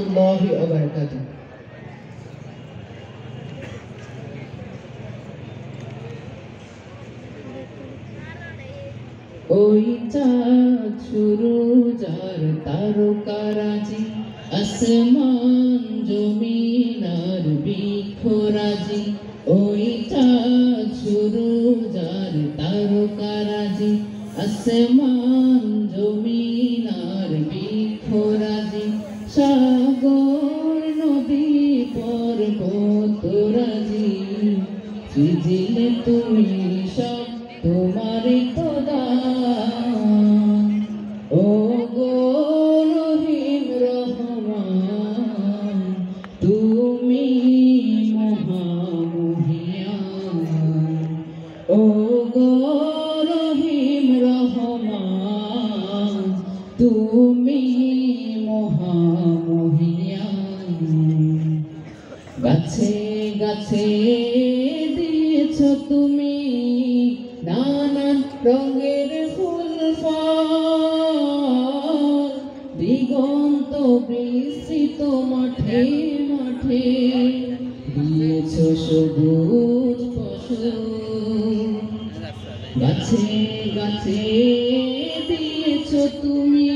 রহমতুল্লাহি ওয়া বারাকাতুহু। ওই চাঁদ সুরুজ আর তারকারাজি, আসমান জমিন আর বৃক্ষরাজি। ওই চাঁদ সুরুজ আর তারকারাজি, আসমান জমিন আর বৃক্ষরাজি। সাগর নদী পর্বতরাজি, সৃজিলে তুমি সব তোমারই তো দান। ও গো রহিম রহমান, তুমি মহামহিয়ান। ও গো রহিম রহমান, তুমি মহামহিয়ান। গাছে গাছে দিয়েছ তুমি নানান রঙের ফুল ফল, দিগন্ত বিস্তৃত মাঠে মাঠে দিয়েছ সবুজ ফসল। গাছে গাছে দিয়েছ তুমি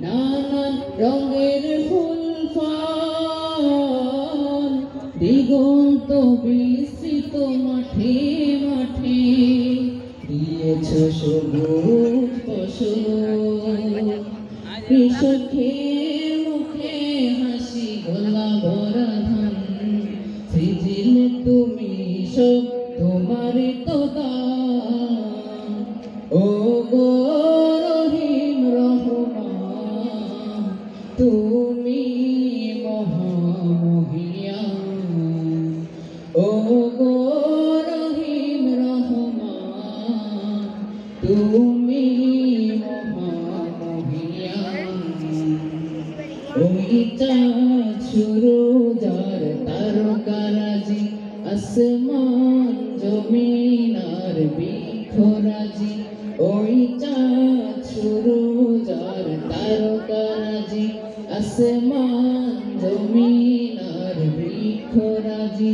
নানান রঙের ফুল ফল, দিগন্ত বিস্তৃত মাঠে মাঠে দিয়েছ সবুজ ফসল। কৃষকের মুখে হাসি, গলা ভরা ধান, সৃজিলে তুমি সব তোমারই তো দান। ও গো রহিম রহমান, তুমি মহামহিয়ান। ও গো রহিম রহমান, তুমি মহামহিয়ান। ওই চাঁদ সুরুজ আর তারকারাজি, আসমান জমিন আর বৃক্ষরাজি। ওই চাঁদ সুরুজ আর তারকারাজি, আসমান জমিন আর বৃক্ষরাজি।